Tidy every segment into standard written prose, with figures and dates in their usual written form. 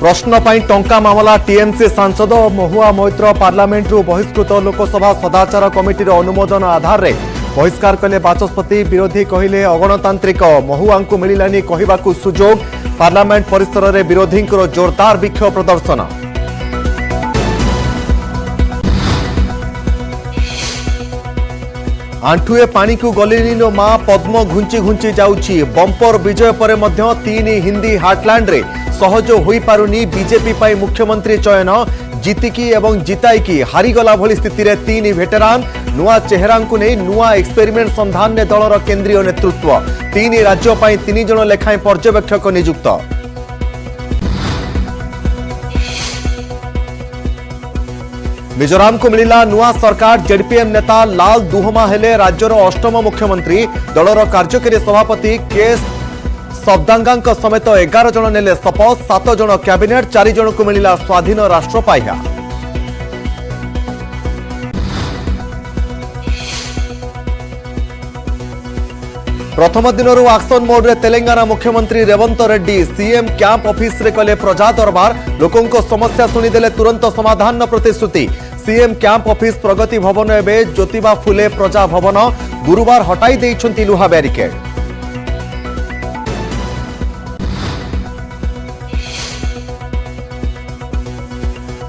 प्रश्न पर टंका मामला टीएमसी सांसद महुआ मोइत्र पार्लियामेंट बहिष्कृत लोकसभा सदाचार कमिटी अनुमोदन आधार रे बहिष्कार कले बाचस्पति विरोधी कहले अगणतांत्रिक महुआ को मिलानी कहवाकू सुजोग पार्लियामेंट परिसर में विरोधी जोरदार विक्षोभ प्रदर्शन। आंठुए पानी को गलिनी मां पद्म घुंची घुंची जाउची बंपर विजय पर मध्य तीन हिंदी हार्टलैंड रे सहज होई पारुनी बीजेपी पाई मुख्यमंत्री चयन जीतिकी एवं जिताईकी हारीगला भली स्थिति रे तीन वेटेरान नुआ चेहरा को नहीं नुआ एक्सपेरिमेंट संधान ने दलर केंद्रीय नेतृत्व तीन राज्य पाई तीन जन लेखाएं पर्यवेक्षक नियुक्त। मिजोराम को मिला नुआ सरकार जेडपीएम नेता लाल दुहमा हेले राज्यर अष्टम मुख्यमंत्री दलर कार्यकारी सभापति के सब्दांगा समेत 11 जन नेले शपथ 7 जन कैबिनेट 4 जन को मिला स्वाधीन राष्ट्र पाह्या। प्रथम दिन एक्शन मोड रे तेलंगाना मुख्यमंत्री Revanth Reddy CM camp office रे कले प्रजा दरबार लोकों समस्या शुणिदेले तुरंत समाधान प्रतिश्रुति सीएम कैंप ऑफिस प्रगति भवन एवं ज्योतिबा फुले प्रजा भवन गुरुवार हटाई देइछंती लुहा बैरिकेड।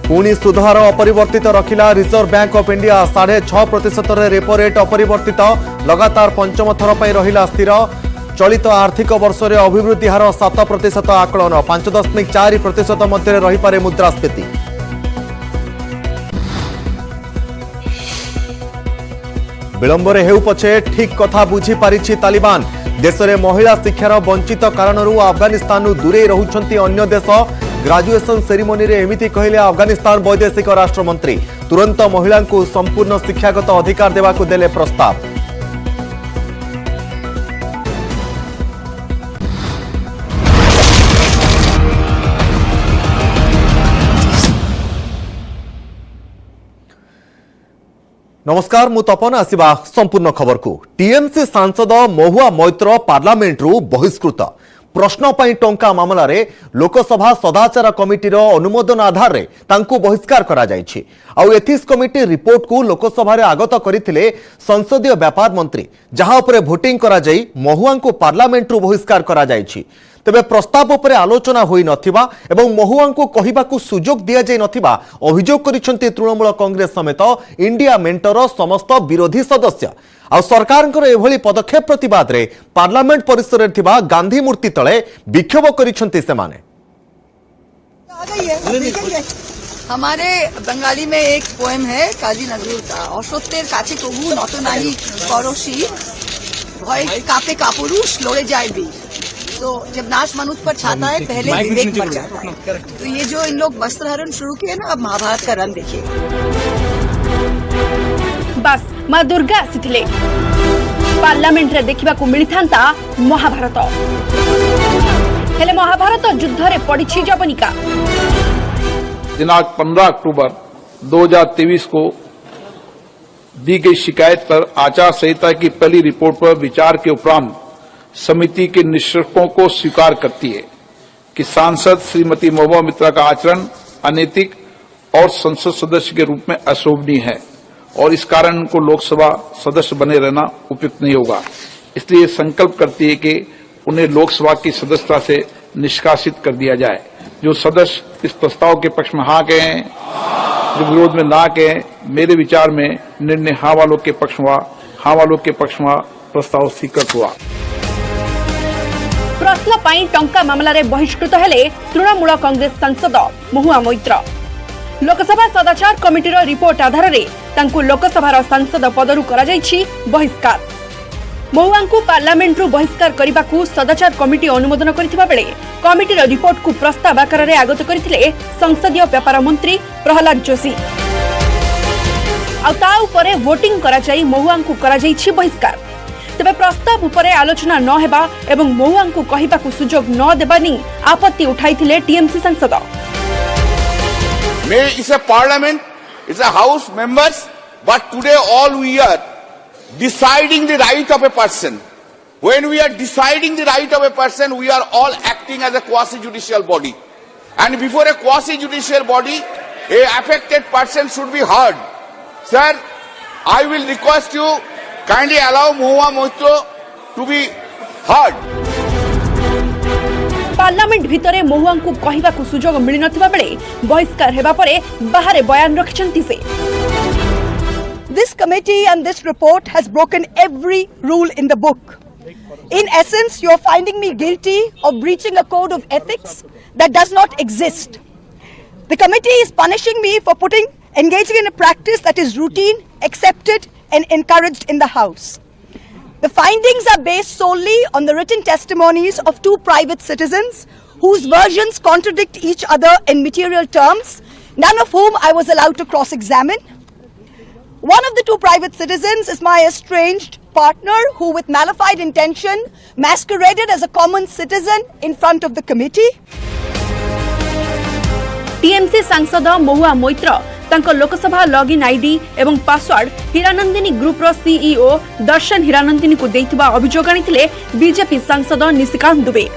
पुणी सुधार अपरिवर्तित रखिला reserve bank of India 6.5% repo rate अपरिवर्तित लगातार पंचम थर पर रहिला स्थिर चलित आर्थिक वर्ष रे अभिवृद्धि हार 7% आकलन 5.4% मध्य रही पारे मुद्रास्फीति। विलंबरे हेउ पछे ठीक कथा बुझी पारिछि तालिबान देश में महिला शिक्षार वंचित कारणरू अफगानिस्तान दूरे रहुछंती अन्य देश ग्रेजुएशन सेरेमनी रे एमिति कहले अफगानिस्तान वैदेशिक राष्ट्रमंत्री तुरंत महिला को संपूर्ण शिक्षागत अधिकार देवाकू देले प्रस्ताव। नमस्कार मु तपन आसिबा संपूर्ण खबर को। टीएमसी सांसद महुआ मोइत्र पार्लियामेंट रु बहिष्कृत प्रश्न पर टंका मामला रे लोकसभा सदाचार कमिटीर अनुमोदन आधार रे तांकु बहिष्कार करा जायछि। आउ एथिक्स कमिटी रिपोर्ट को लोकसभा रे आगत करिथिले संसदीय व्यापार मंत्री जहां उपरे भोटिंग करा जाई महुआ को पार्लियामेंट रु बहिष्कार करा जायछि। तेबे प्रस्ताव उपरे आलोचना होई नथिबा एवं महुआ को कहिबाकू सुजोग दिया जाय नथिबा अभियोग करिसंती तृणमूल कांग्रेस समेत इंडिया मेंटर समस्त विरोधी सदस्य। आ सरकार एभली पदक्षेप प्रतिवाद रे पार्लियामेंट परिसर रे थिबा गांधी मूर्ति तले विक्षोभ करिसंती सेमाने। हमारे बंगाली में एक पोएम है काजी नजरुल का असत्यर काछे कबू নত नाহি পরশী भय कापे कापुरुष लड़े जाए भी। तो जब नाश मनुष्य पर छाता है पहले विवेक मर जाता है। तो ये जो इन लोग वस्त्र हरण शुरू किए ना अब महाभारत का रन देखिए। बस मां दुर्गा आसिथिले पार्लियामेंट रे देखिबा को मिलिथांता महाभारत हेले महाभारत युद्ध रे पड़िछि जवनिका। दिनांक 15 अक्टूबर 2023 को दी गई शिकायत पर आचार संहिता की पहली रिपोर्ट पर विचार के उपरांत समिति के निष्कर्षों को स्वीकार करती है कि सांसद श्रीमती महुआ मित्रा का आचरण अनैतिक और संसद सदस्य के रूप में अशोभनीय है और इस कारण उनको लोकसभा सदस्य बने रहना उपयुक्त नहीं होगा। इसलिए संकल्प करती है कि उन्हें लोकसभा की सदस्यता से निष्कासित कर दिया जाए। जो सदस्य इस प्रस्ताव के पक्ष में हाँ कहें, जो विरोध में ना कहें, मेरे विचार में निर्णय हाँ वालों के पक्ष हुआ। हाँ वालों के पक्ष में प्रस्ताव स्वीकृत हुआ। प्रश्न पाई टंका मामला रे बहिष्कृत हेले तृणमूल कांग्रेस सांसद महुआ मोइत्र। लोकसभा सदाचार कमिटीर रिपोर्ट आधार रे तांकु लोकसभार सांसद पदरु करा जायछि बहिष्कार। महुआ को पार्लियामेंट रु बहिष्कार करबाकू सदाचार कमिटी अनुमोदन करथिबा बेले कमिटीर रिपोर्ट को प्रस्ताव आकार रे आगत करथिले संसदीय व्यापार मंत्री प्रहलाद जोशी। आ ता उपरे वोटिंग करा जाई महुआ को करा जायछि बहिष्कार। तेबे प्रस्ताव उपरे आलोचना न हेबा एवं महुआ को कहिबाकू सुजोग न देबा नि आपत्ति उठाइथिले टीएमसी सांसद। May is a parliament, it's a house members, but today all we are deciding the right of a person. When we are deciding the right of a person, we are all acting as a quasi-judicial body. and before a quasi-judicial body, a affected person should be heard. Sir, I will request you kindly allow Mohua Moitro to be heard. Parliament भितरे महुआंकु कहिबाकु सुजोग मिलि नथिबा बेले बहिष्कार हेबा परे बाहरे बयान रखिसंती से। This committee and this report has broken every rule in the book. In essence, you are finding me guilty of breaching a code of ethics that does not exist. The committee is punishing me for engaging in a practice that is routine, accepted and encouraged in the House. The findings are based solely on the written testimonies of two private citizens whose versions contradict each other in material terms, none of whom I was allowed to cross-examine. One of the two private citizens is my estranged partner who, with malified intention, masqueraded as a common citizen in front of the committee. TMC सांसद महुआ मैत्र तांको Lok Sabha login ID एवं password हीरानंदिनी group रो CEO दर्शन हीरानंदिनी को देइथिबा अभियोग आनिथिले BJP सांसद Nishikant Dubey.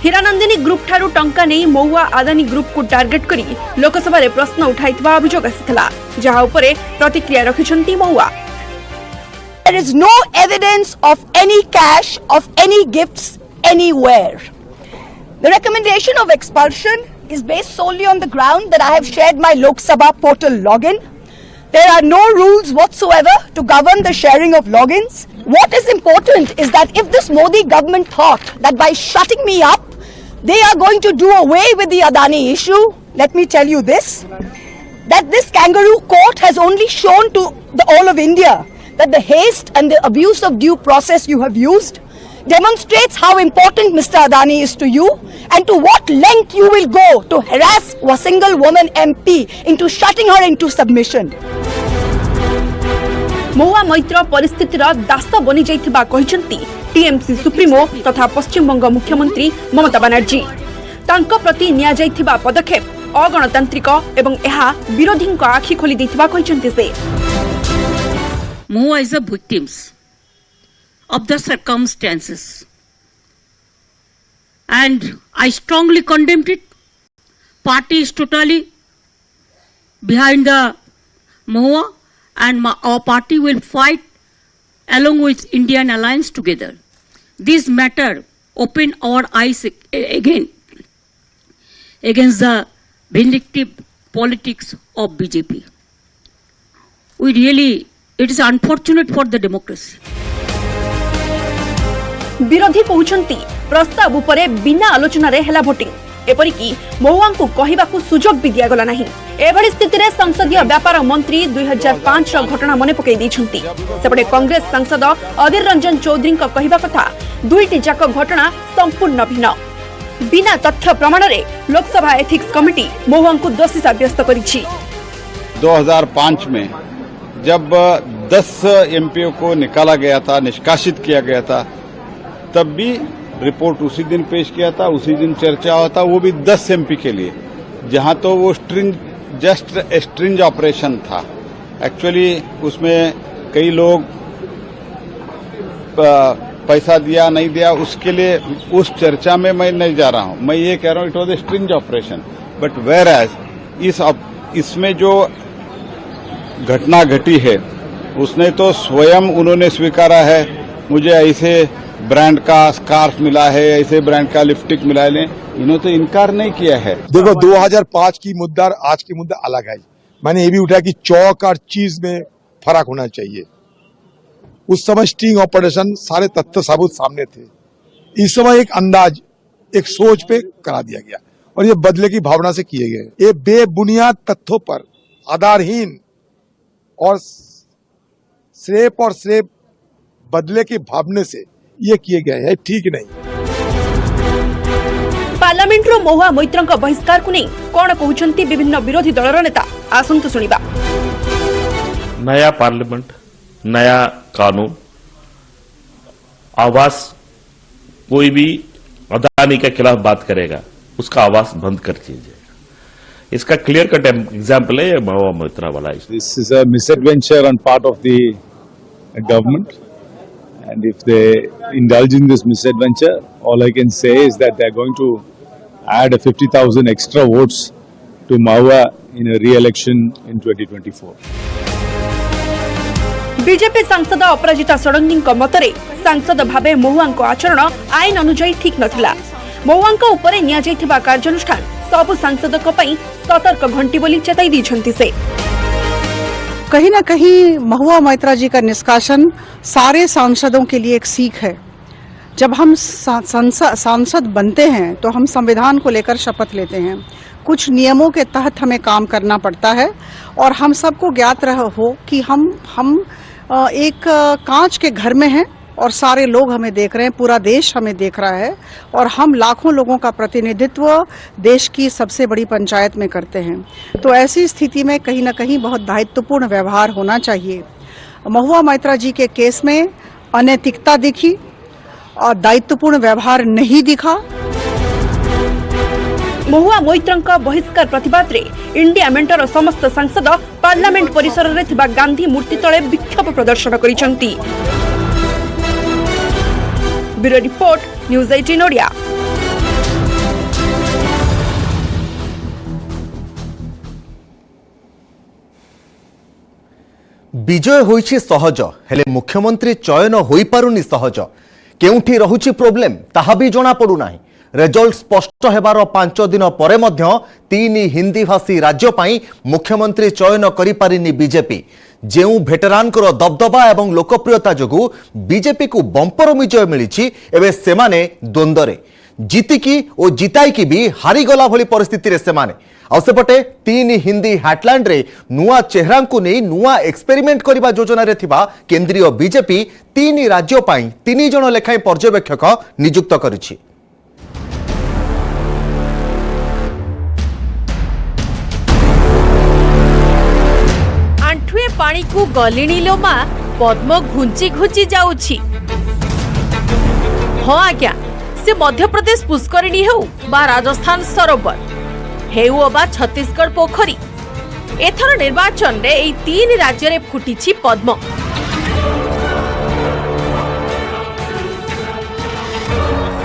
हीरानंदिनी group ठारू टंका नै महुआ Adani group को टार्गेट करी लोकसभा रे प्रश्न उठाइथिबा अभियोग आसिथिला, जहा उपरे प्रतिक्रिया रखिसंती महुआ। There is no evidence of any cash, of any gifts anywhere. The recommendation of expulsion is based solely on the ground that I have shared my Lok Sabha portal login. There are no rules whatsoever to govern the sharing of logins. What is important is that if this Modi government thought that by shutting me up, they are going to do away with the Adani issue, let me tell you this, that this kangaroo court has only shown to all of India that the haste and the abuse of due process you have used demonstrates how important Mr. Adani is to you and to what length you will go to harass a single woman MP into shutting her into submission. महुआ मैत्र परिस्थितिर दास बनि जाइथिबा कहिसंती TMC supremo तथा पश्चिम बंग मुख्यमंत्री ममता बनर्जी। तांको प्रति निया जाइथिबा पदक्षेप अगणतांत्रिक एवं एहा विरोधींको आखि खोली दैथिबा कहिसंती से। Mohua is a victim of the circumstances, and I strongly condemned it. Party is totally behind the Mohua, and our party will fight along with Indian Alliance together. This matter opened our eyes again against the vindictive politics of BJP. It is unfortunate for the democracy. विरोधी कहउछंती प्रस्ताव उपरे बिना आलोचना रे हेला voting. एपरिकी महुआंकु कहिबाकु सुजोग भी दिया गला नाही। एभଳି स्थितिरे संसदीय व्यापार मंत्री 2005 रो घटना मने पकई दैछंती। सेपटे कांग्रेस सांसद अधीर रंजन चौधरी को कहिबा कथा दुईटी जाक घटना संपूर्ण भिन्न। बिना तथ्य प्रमाण रे लोकसभा एथिक्स कमिटी महुआंकु दोषी साब्यस्त करिछि। 2005 में जब 10 एमपीओ को निकाला गया था, निष्कासित किया गया था, तब भी रिपोर्ट उसी दिन पेश किया था, उसी दिन चर्चा हुआ था, वो भी 10 एमपी के लिए, जहां तो वो जस्ट स्ट्रिंज ऑपरेशन था। एक्चुअली उसमें कई लोग पैसा दिया नहीं दिया, उसके लिए उस चर्चा में मैं नहीं जा रहा हूं। मैं ये कह रहा हूं it was a sting operation, but whereas इसमें जो घटना घटी है उसने तो स्वयं उन्होंने स्वीकारा है, मुझे ऐसे ब्रांड का स्कार्फ मिला है, ऐसे ब्रांड का लिपस्टिक मिला है, इन्होंने तो इनकार नहीं किया है। देखो 2005 की मुद्दा और आज की मुद्दा अलग है। मैंने ये भी उठाया कि चौक और चीज में फर्क होना चाहिए। उस समय स्टिंग ऑपरेशन सारे तथ्य सबूत सामने थे। इस समय एक अंदाज, एक सोच पे करा दिया गया और ये बदले की भावना से किए गए। ये बेबुनियाद तथ्यों पर आधारहीन और सिर्फ बदले की भावना से ये किए गए हैं, ठीक नहीं। पार्लियामेंट रो महुआ मैत्रंक बहिष्कार को नहीं कोन कहउछंती विभिन्न विरोधी दलर नेता आसंत सुनिबा। नया पार्लियामेंट, नया कानून, आवाज कोई भी अदानी के खिलाफ बात करेगा उसका आवाज बंद कर दिया जाएगा। इसका क्लियर कट एग्जाम्पल है महुआ मैत्रा वाला। This is a misadventure on part of the government, and if they indulge in this misadventure, all I can say is that they are going to add 50,000 extra votes to Mahua in a re-election in 2024. BJP सांसद अपराजिता षडंगी मतरे सांसद भावे महुआंको आचरण आईन अनुजाई ठीक नथिला। महुआंको उपरे निया जाइथिबा कार्यानुष्ठान सब सांसदक पई सतर्क घंटी बोली चेताई दैछन्ति से। कहीं न कहीं महुआ मोइत्रा जी का निष्कासन सारे सांसदों के लिए एक सीख है। जब हम सांसद बनते हैं तो हम संविधान को लेकर शपथ लेते हैं, कुछ नियमों के तहत हमें काम करना पड़ता है और हम सबको ज्ञात हो कि हम एक कांच के घर में हैं और सारे लोग हमें देख रहे हैं, पूरा देश हमें देख रहा है और हम लाखों लोगों का प्रतिनिधित्व देश की सबसे बड़ी पंचायत में करते हैं। तो ऐसी स्थिति में कहीं न कहीं बहुत दायित्वपूर्ण व्यवहार होना चाहिए। महुआ मोइत्रा जी के केस में अनैतिकता दिखी और दायित्वपूर्ण व्यवहार नहीं दिखा। महुआ मोइत्रंक बहिष्कार प्रतिवाद रे इंडिया मेंटर समस्त सांसद पार्लियामेंट परिसर रे थिबा गांधी मूर्ति तले विक्षोभ प्रदर्शन करिसंती। Bureau report news 18 Odia. विजय होइछि सहज हेले मुख्यमंत्री चयन होई पारुनी सहज केउठी रहुछि प्रोब्लेम ताहा भी जणा पडु नाही। रिजल्ट स्पष्ट हेबार 5 दिन परे मध्य 3 हिंदी भाषी राज्य पाई मुख्यमंत्री चयन करि पारिनी बीजेपी। जेउ भेटरानकर दबदबा एवं लोकप्रियता जोगु बीजेपी को बंपर विजय मिलिछि, एबे सेमाने द्वंद्वरे जीतिकी और जिताईकी भी हारीगला भली परिस्थिति रे सेमाने। आसेपटे 3 हिंदी हाटलैंड रे नुआ चेहरा को नहीं नुआ एक्सपेरिमेंट करबा योजना रे थिबा केंद्रीय बीजेपी 3 राज्य पाई 3 जण लेखाई पर्यवेक्षक नियुक्त करिछि। आंठुए पानी को गलिणी लो मा पद्म घुंची घुंची जाउछि। हाँ आज्ञा, से मध्य प्रदेश पुष्करिणी हेउ बा राजस्थान सरोवर हेउ अबा छत्तीसगढ़ पोखरी, एथर निर्वाचन रे एई 3 राज्य रे फुटिछि पद्म।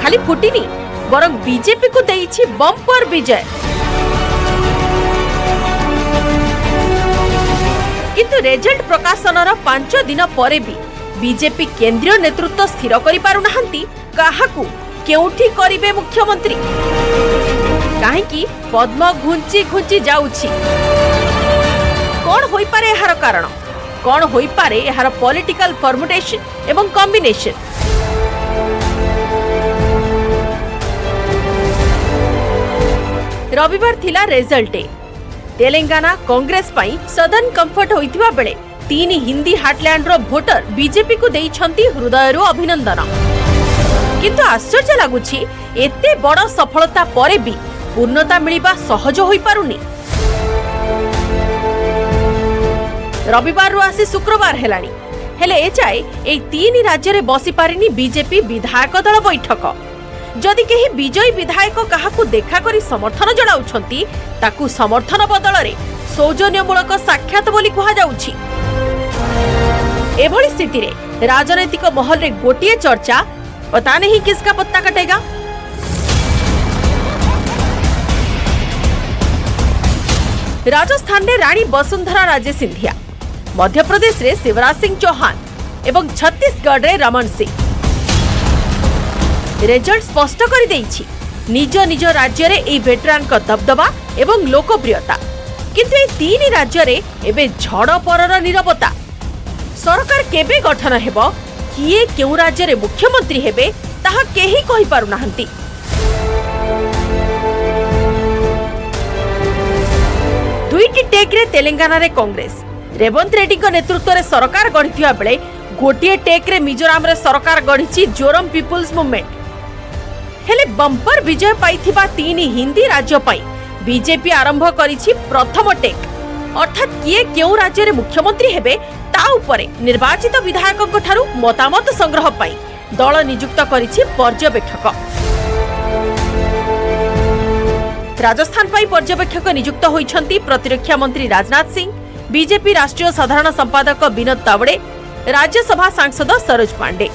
खाली फुटिनी बरं बीजेपी को देइछि बंपर विजय। किंतु रिजल्ट प्रकाशनर 5 दिन परे भी बीजेपी केंद्रीय नेतृत्व स्थिर करि पारु नाहंती काहाकू केउठी करिवे मुख्यमंत्री। काहेकि पद्म घुंची घुंची जाउछि। कोन होई पारे एहार कारण, कोन होई पारे एहार पॉलिटिकल फॉर्मुलेशन एवं कॉम्बिनेशन। रविवार थिला रिजल्ट डे। तेलंगाना कांग्रेस पाई सदन कंफर्ट होइथिबा बेले 3 हिंदी हाटलैंड रो वोटर बीजेपी को देइछंती हृदयरो अभिनंदन। किंतु आश्चर्य लागुछि एते बड़ सफलता परे भी पूर्णता मिलिबा सहज होई पारुनी। रविवार आसी शुक्रवार हेलानी, हेले एजाए एई 3 राज्य रे बसी पारिनी बीजेपी विधायक दल बैठक। जदि केही विजयी विधायक काहाकू देखा करी समर्थन जणाउछंती ताकू समर्थन बदल रे सौजन्यमूलक साक्षात बोली कहा जाउछि। एभली स्थिति रे राजनैतिक महल रे गोटिए चर्चा, पता नहीं किसका पत्ता कटेगा। राजस्थान में रानी वसुंधरा राजे सिंधिया, मध्य प्रदेश रे शिवराज सिंह चौहान एवं छत्तीसगढ़ रे रमन सिंह। रिजल्ट स्पष्ट कर देइछि निज निज राज्य रे ए वेटरान का दबदबा एवं लोकप्रियता। किंतु ए 3 राज्य रे एबे झड़ परर नीरवता। सरकार केबे गठन हेबो, किए केउ राज्य रे मुख्यमंत्री हेबे ताहा केही कहि पारु नाहंती। दुईटी टेक रे तेलंगाना रे कांग्रेस रेवंत रेड्डी को नेतृत्व रे सरकार गढ़िथिया बेले गोटिए टेक रे मिजोराम रे सरकार गढ़िछि जोरम पीपुल्स मूवमेंट। हेले बंपर विजय पाइथिबा 3 हिंदी राज्य पाई बीजेपी आरंभ करिछि प्रथम टेक, अर्थात किए केउ राज्य रे मुख्यमंत्री हेबे ता उपरे निर्वाचित विधायकक ठारू मतामत संग्रह पाई दल नियुक्त करिछि पर्यवेक्षक। राजस्थान पाई पर्यवेक्षक नियुक्त होइछंती प्रतिरक्षा मंत्री राजनाथ सिंह, बीजेपी राष्ट्रीय साधारण संपादक विनोद तावड़े, राज्यसभा सांसद सरोज पांडे।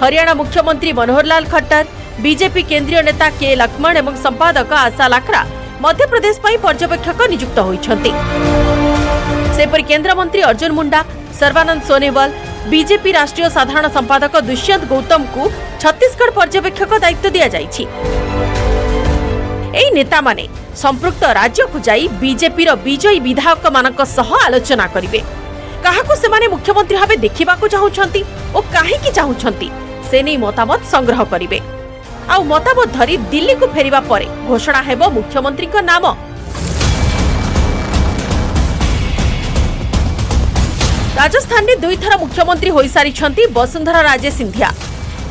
हरियाणा मुख्यमंत्री मनोहर लाल खट्टर, बीजेपी केंद्रीय नेता के लक्ष्मण एवं संपादक आशा लाखरा मध्य प्रदेश पर पर्यवेक्षक नियुक्त होइछन्ति। सेपरि केंद्र मंत्री अर्जुन मुंडा, सर्बानंद सोनोवाल, बीजेपी राष्ट्रीय साधारण संपादक दुष्यंत गौतम को छत्तीसगढ़ पर्यवेक्षक दायित्व दिया जाइछि। एई नेता माने संपृक्त राज्य को जाई बीजेपी रो विजयी विधायक मानक सह आलोचना करिवे। काहाकू सेमाने मुख्यमंत्री भाबे देखिबाकू चाहुछन्ति ओ काहेकि चाहुछन्ति से नै मतामत संग्रह करिवे। आउ मतामत धरी दिल्ली को फेरिबा परे घोषणा हेबो मुख्यमंत्री को नाम। राजस्थान में 2 थर मुख्यमंत्री होई सारिछन्ति वसुंधरा राजे सिंधिया।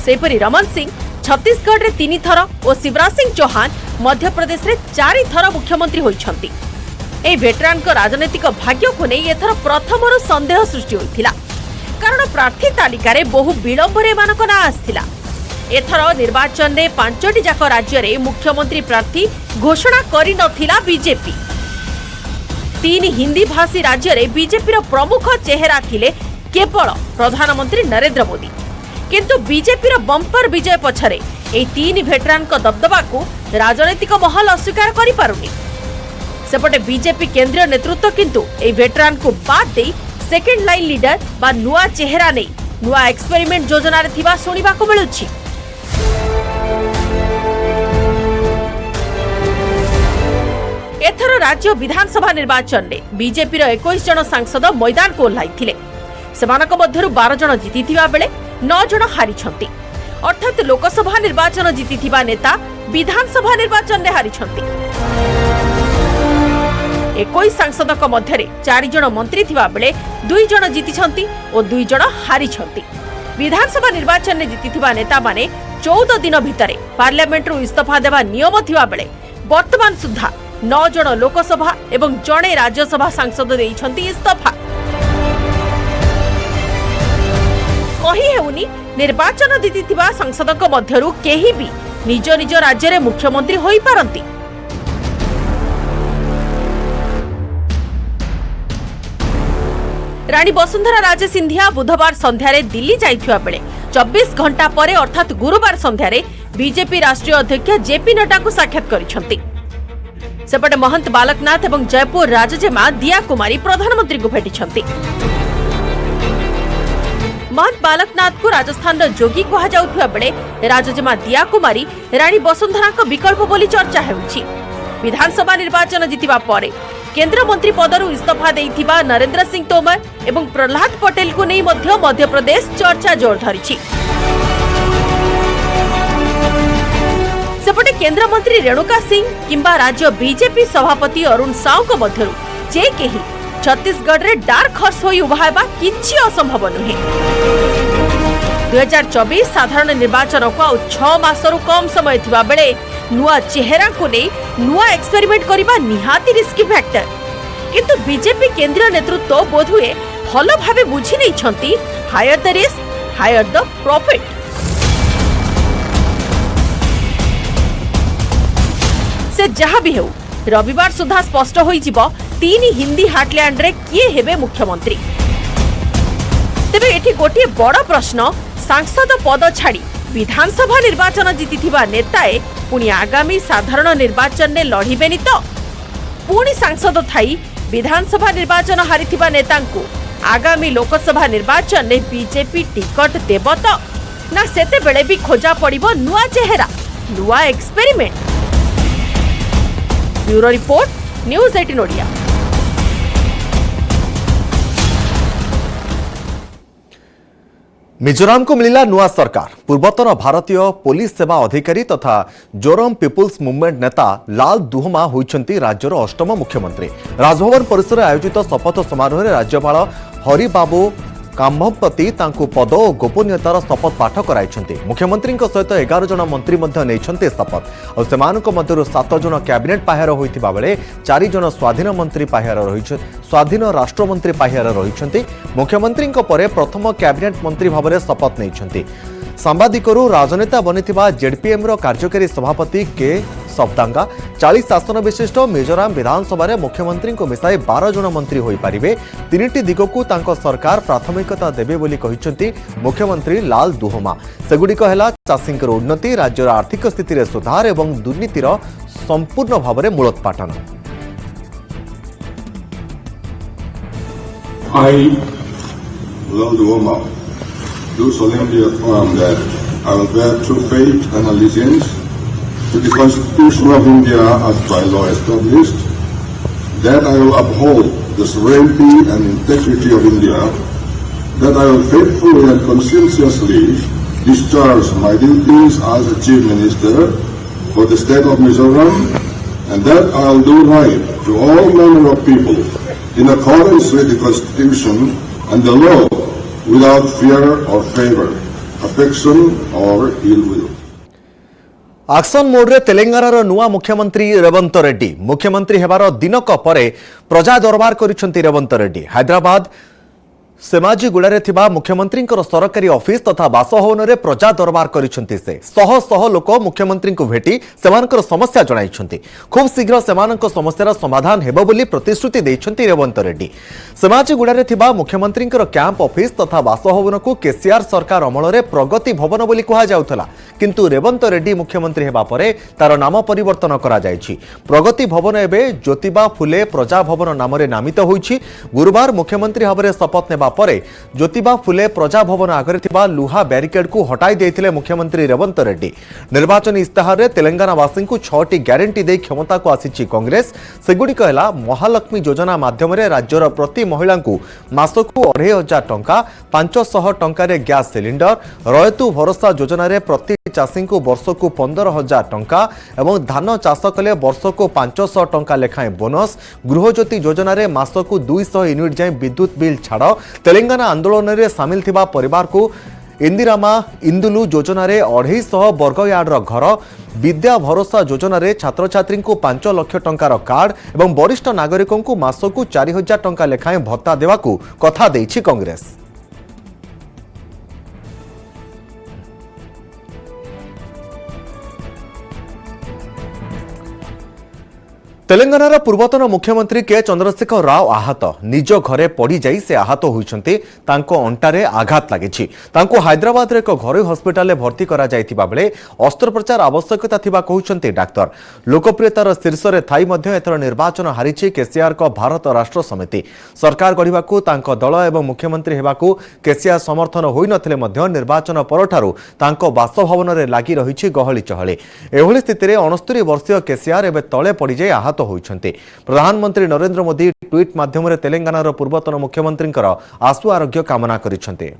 सेपरि रमन सिंह छत्तीसगढ़ रे 3 थर और शिवराज सिंह चौहान मध्य प्रदेश रे 4 थर मुख्यमंत्री होइछन्ति। ए वेटरान को राजनीतिक भाग्य को नहीं एथर प्रथमरु संदेह सृष्टि होइथिला, कारण प्रार्थी तालिका रे बहु विलंब रे मानक ना आस्थिला। एथर निर्वाचन रे 5टी जाक राज्य रे मुख्यमंत्री प्रार्थी घोषणा करि नथिला बीजेपी। 3 हिंदी भाषी राज्य रे बीजेपी रो प्रमुख चेहरा थिले केवल प्रधानमंत्री नरेंद्र मोदी, किंतु बीजेपी रो बंपर विजय पछरे ए 3 वेटरान को दबदबा को राजनीतिक महल अस्वीकार करि पारुनी। सेपटे बीजेपी केंद्रीय नेतृत्व किंतु ए वेटरान को बाद दे सेकेंड लाइन लीडर बा नुआ चेहरा नै नुआ एक्सपेरिमेंट योजना रे थिबा सुनिबा को मिलुछि। एथर राज्य विधानसभा निर्वाचन में बीजेपी 21 जन सांसद मैदान को ओह्लाइथिले। सेमानक मध्यरु 12 जन जीतिथिबा बेले 9 जन हारिछन्ति। अर्थात लोकसभा निर्वाचन जीतिथिबा नेता विधानसभा निर्वाचन में हारिछन्ति। 21 सांसदक मध्यरे 4 जन मंत्री थिबा बेले 2 जन जीतिछन्ति और 2 जन हारिछन्ति। विधानसभा निर्वाचन में जीतिथिबा नेता माने 14 दिन भितरे पार्लियामेंट रु इस्तीफा देवा नियम थिबा बेले वर्तमान सुधा 9 जन लोकसभा एवं जणे राज्यसभा सांसद देइछन्ति इस्तीफा। कहि हेउनी निर्वाचन जीतिथिबा सांसदक मध्यरु केही भी निज निज राज्य रे मुख्यमंत्री होई पारंती। रानी वसुंधरा राजे सिंधिया बुधवार संध्यारे दिल्ली जाइथिबा बेले 24 घंटा परे अर्थात गुरुवार संध्यारे बीजेपी राष्ट्रीय अध्यक्ष जेपी नड्डा को साक्षात करिसंती। सेपटे महंत बालकनाथ एवं जयपुर राजजेमा दिया कुमारी प्रधानमंत्री को भेटिछंती। महंत बालकनाथ को राजस्थान जोगी कहा जाउथिबा बेले राजजेमा दिया कुमारी रानी वसुंधरा को विकल्प बोली चर्चा हेउछि। विधानसभा निर्वाचन जीतिबा परे केंद्र मंत्री पदरु इस्तीफा देइथिबा नरेंद्र सिंह तोमर एवं प्रहलाद पटेल को नहीं मध्य प्रदेश चर्चा जोर धरिछि। सेपटे केंद्र मंत्री रेणुका सिंह किंबा राज्य बीजेपी सभापति अरुण साव को मध्यरु जे केही छत्तीसगढ़ रे डार्क हॉर्स होई उभाइबा किछि असंभव नुहे। 2024 साधारण निर्वाचन को 6 मासरु कम समय थिबा बेले नुआ चेहरा को नहीं नुआ एक्सपेरिमेंट करिबा निहाती रिस्की फैक्टर, किंतु बीजेपी केंद्रीय नेतृत्व बोधुए भल भावे बुझी नहीं छंती higher the risk higher the profit. से जहां भी हो रविवार सुधा स्पष्ट होई जिवो 3 हिंदी हार्टलैंड रे किए हेबे मुख्यमंत्री। तेबे एठी गोटे बड़ प्रश्न, सांसद पद छाड़ी विधानसभा निर्वाचन जीतिथिबा नेताए पुणी आगामी साधारण निर्वाचन में लड़िबेनी तो? पुणी सांसद थाई विधानसभा निर्वाचन हारिथिबा नेतांकु आगामी लोकसभा निर्वाचन में बीजेपी टिकट देब तो? ना सेते बेले भी खोजा पड़िबो नुआ चेहरा नुआ experiment. Bureau report, news 18 Odia. Mizoram को मिला नुआ सरकार। पूर्वतन भारतीय पुलिस सेवा अधिकारी तथा जोरम पीपुल्स मूवमेंट नेता लाल दुहमा होइछन्ति राज्यर 8म मुख्यमंत्री। राजभवन परिसर आयोजित शपथ समारोह में राज्यपाल हरिबाबू काम्भपति तांकु पद और गोपनीयतार शपथ पाठ कराइछन्ति। मुख्यमंत्री सहित 11 जन मंत्री मध्य नैछन्ति शपथ और सेमानक मध्यरु 7 जन कैबिनेट पाह्यार होइथिबा बेले 4 जन स्वाधीन मंत्री पाह्यार रहिछन्ति स्वाधीन राष्ट्रमंत्री पाह्यार रहिछन्ति। मुख्यमंत्री परे प्रथम कैबिनेट मंत्री भाव में शपथ नैछन्ति। सांबादिकरू राजनेता बनिथिबा जेडपीएम रो कार्यकारी सभापति के सप्तांगा 40 आसन विशिष्ट मिजोराम विधानसभा रे मुख्यमंत्री को मिसाई 12 जन मंत्री होई पारिबे। तीनटी दिगकू तांको सरकार प्राथमिकता देबे बोली कहिसंती मुख्यमंत्री लाल दुहोमा। सेगुडिक हेला चाषींकर उन्नति, राज्यर आर्थिक स्थिति रे सुधार एवं दुर्नीतिर संपूर्ण भाव में मूलोत्पाटन। I, Lal Duoma, do solemnly affirm that I will bear true faith and allegiance to the Constitution of India as by law established, that I will uphold the sovereignty and integrity of India, that I will faithfully and conscientiously discharge my duties as a Chief Minister for the state of Mizoram, and that I will do right to all manner of people in accordance with the Constitution and the law without fear or favor, affection or ill will. Action mode रे तेलंगानार नुआ मुख्यमंत्री रेवंत रेड्डी मुख्यमंत्री हेबार दिनक परे प्रजा दरबार करिसेंती रेवंत रेड्डी। हैदराबाद सेमाजीगुड़ा थिबा मुख्यमंत्री सरकारी ऑफिस तथा बासभवन रे प्रजा दरबार करिसेंती से शह शह लोक मुख्यमंत्री को भेटी सेमानकर समस्या जणाइछंती। खूब शीघ्र सेमानक समस्यार समाधान हेबो बोली प्रतिश्रुति दैछंती रेवंत रेड्डी। सेमाजीगुड़ा थिबा मुख्यमंत्री कैंप ऑफिस तथा बासभवन को केसीआर सरकार अमल रे प्रगति भवन बोली कहा जाउथला, किंतु रेवंत रेड्डी मुख्यमंत्री हेबा परे तार नाम परिवर्तन करा जायछि। प्रगति भवन एबे ज्योतिबा फुले प्रजा भवन नाम रे नामित होईछि। गुरुवार मुख्यमंत्री भाबरे शपथ नेबा परे ज्योतिबा फुले प्रजा भवन आगरे थिबा लुहा बैरिकेड को हटाई देथिले मुख्यमंत्री रेवंत रेड्डी। निर्वाचन इस्ताहार रे तेलंगाना वासी को 6टी ग्यारंटी दे क्षमता को आसीछि कांग्रेस। सेगुडिक हेला महालक्ष्मी योजना माध्यम रे राज्यर प्रति महिला को मासकू 2500 टंका, 500 टंका रे गैस सिलिंडर, रयतु भरोसा योजना रे प्रति चाषी को वर्ष को 15,000 टंका एवं धान चाष कले वर्ष को 500 टंका लेखाएं बोनस, गृहज्योति योजना रे मास को 200 यूनिट जाए विद्युत बिल छाड़, तेलंगाना आंदोलन रे सामिल थिबा परिवार को इंदिरामा इंदुलु योजना रे 250 वर्ग यार्डर घर, विद्या भरोसा योजना रे छात्र छात्री को 5 लाख टंकार कार्ड एवं वरिष्ठ नागरिकों को मास को 4,000 टंका लेखाएं भत्ता देवाकू कथा देइछि कांग्रेस। तेलंगानार पूर्वतन मुख्यमंत्री के चंद्रशेखर राव आहत। निज घरे पड़ी जाई से आहत होइछन्ते। तांको अंटारे आघात लागिछि। तांको हैदराबाद रे एक घरोई हॉस्पिटल भर्ती करा जायतिबा बेले अस्त्रोपचार आवश्यकता थिबा कहुछन्ते डाक्टर। लोकप्रियतार शीर्ष रे थाई मध्य एथर निर्वाचन हारिछि केसीआर को भारत राष्ट्र समिति। सरकार गढ़िबाकू तांको दल एवं मुख्यमंत्री हेबाकू केसीआर समर्थन होई नथिले मध्य निर्वाचन परठारु तांको बासभवन रे लागि रहिछि गहली चहली। एभली स्थिति रे 69 वर्षीय केसीआर एबे तळे पड़ी जाय आहत होइछन्ते। प्रधानमंत्री नरेंद्र मोदी ट्वीट माध्यम तेलंगानार पूर्वतन मुख्यमंत्री आशु आरोग्य कामना करिसेंते।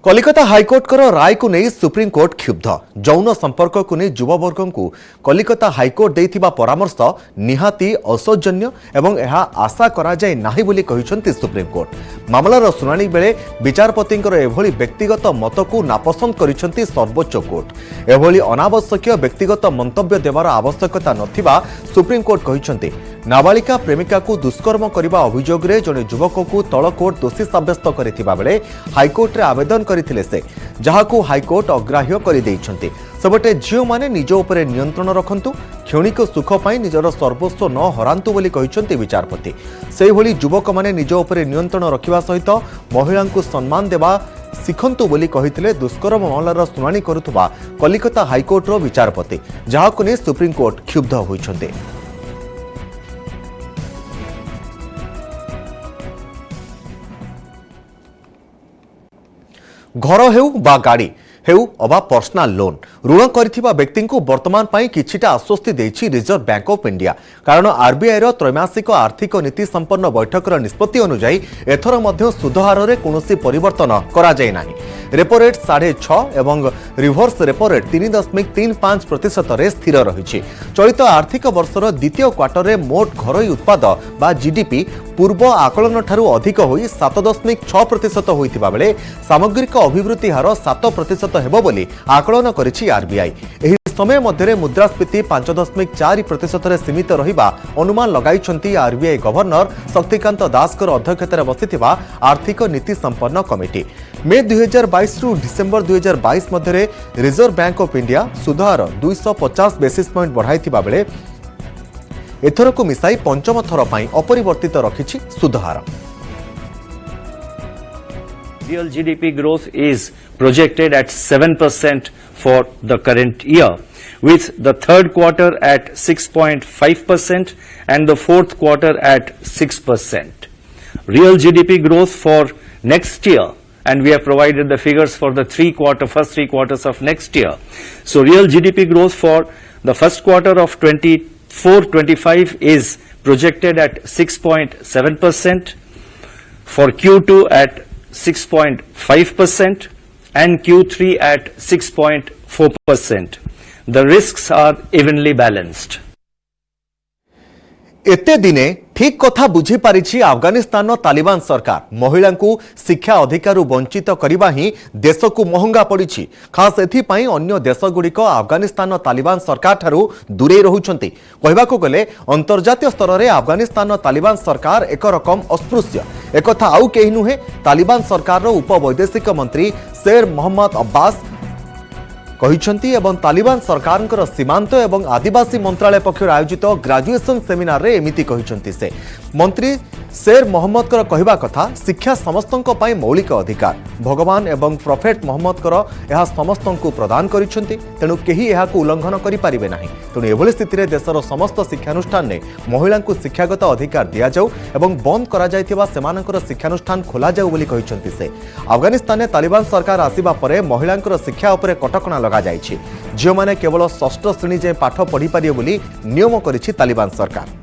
कलिकता हाईकोर्ट राय को नहीं सुप्रीमकोर्ट क्षुब्ध। यौन संपर्क को नहीं युववर्ग को कलिकता हाईकोर्ट देथिबा परामर्श निहाती असौजन्य एवं यह आशा करा जाय नाही बोली कहिसंती सुप्रीमकोर्ट। मामलार सुनानी बेले विचारपतिंकर एभली व्यक्तिगत मत को नापसंद करिसंती सर्वोच्च कोर्ट। एभली अनावश्यक व्यक्तिगत मंतव्य देवार आवश्यकता नथिबा सुप्रीमकोर्ट कहिसंती। नाबालिका प्रेमिका को दुष्कर्म करने अभियोग रे जने युवक को तल कोर्ट दोषी साब्यस्त करथिबा बेले हाईकोर्ट रे आवेदन करथिले से, जहाकू हाईकोर्ट अग्राह्य कर दैछंती। सबटे झियो माने निज उपरे नियंत्रण रखंतु, क्षणिक सुख पाई निजर सर्वस्व न हरांतु बोली कहिसंती विचारपति। सेहि भली युवक माने निज उपरे नियंत्रण रखिबा सहित महिला को सम्मान देबा शिखंतु बोली कहिथिले दुष्कर्म मामलार सुनानी करुथबा कलिकता हाईकोर्ट रो विचारपति, जहाकू ने सुप्रीमकोर्ट क्षुब्ध होइछंती। घर हेउ बा गाड़ी हेउ अबा पर्सनल लोन ऋण करिथिबा व्यक्ति को वर्तमान पाई किछिटा आश्वस्ति देछि रिजर्व बैंक ऑफ इंडिया। कारण आरबीआई रो त्रैमासिक आर्थिक नीति संपन्न बैठकर निष्पत्ति अनुसार एथर मध्य सुध हार रे कोनोसी परिवर्तन करा जाय नाही। रेपो रेट 6.5 एवं रिवर्स रेपो रेट 3.35% रे स्थिर रहिछि। चलित आर्थिक वर्षर द्वितीय क्वार्टर रे मोट घरोई उत्पाद बा जीडीपी पूर्व आकलन ठारू अधिक होई 7.6% होइतिबा बेले सामग्रिक अभिवृद्धि हार 7% हेबो बोली आकलन करिछि आरबीआई। एही समय मध्य मुद्रास्फीति 5.4% सीमित रहिबा अनुमान लगाइछंती आरबीआई गवर्नर शक्तिकांत दास अध्यक्षतार बसिथिबा आर्थिक नीति संपन्न कमिटी। मे 2022 रु December 2022 Madhya reserve bank of India सुधार 250 बेसिस पॉइंट बढ़ाइथिबा बेले एथरकु मिसाई पंचम थर पई अपरिवर्तित रखिछि सुधार। Real GDP growth is projected at 7% for the current year, with the third quarter at 6.5% and the fourth quarter at 6%. Real GDP growth for next year, and we have provided the figures for the first three quarters of next year. So real GDP growth for the first quarter of 24-25 is projected at 6.7%, for Q2 at 6.5% and Q3 at 6.4%. The risks are evenly balanced. एते दिने ठीक कथा बुझी पारिछि अफगानिस्तान तालिबान सरकार। महिला को शिक्षा अधिकार वंचित करबा ही देश को महंगा पड़िछि। खास एथि पई अन्य देशगुड़िक अफगानिस्तान तालिबान सरकार ठारू दूरे रहुछंती। कहबाको गले अंतर्जातीय स्तर रे अफगानिस्तान तालिबान सरकार एक रकम अस्पृश्य। एकथा आउ केही नुहे, तालिबान सरकार रो उपवैदेशिक मंत्री शेर मोहम्मद अब्बास कहिछंती एवं तालिबान सरकार सीमांत एवं आदिवासी मंत्रालय पक्षर आयोजित ग्रेजुएशन सेमिनार रे एमिति कहिछंती। से मंत्री शेर मोहम्मद कहवा कथा शिक्षा समस्तंक पई मौलिक अधिकार। भगवान एवं प्रॉफेट मोहम्मद यह समस्तंकु प्रदान करिछंती, तेणु केही एहाकु उल्लंघन करि पारिबे नाही। तेणु एभली स्थिति रे देशर समस्त शिक्षानुष्ठान ने महिलांकु शिक्षागत अधिकार दिया जाऊ एवं बंद करा जायथिबा सेमानकर शिक्षानुष्ठान खोला जाऊ बोली कहिछंती। से अफगानिस्तान तालिबान सरकार आसिबा परे महिलांकर शिक्षा उपरे कटकणा लगा जायछि। झियो माने केवल 6ष्ठ श्रेणी जे पाठ पढ़ी पारिबे बोली नियम करिछि तालिबान सरकार।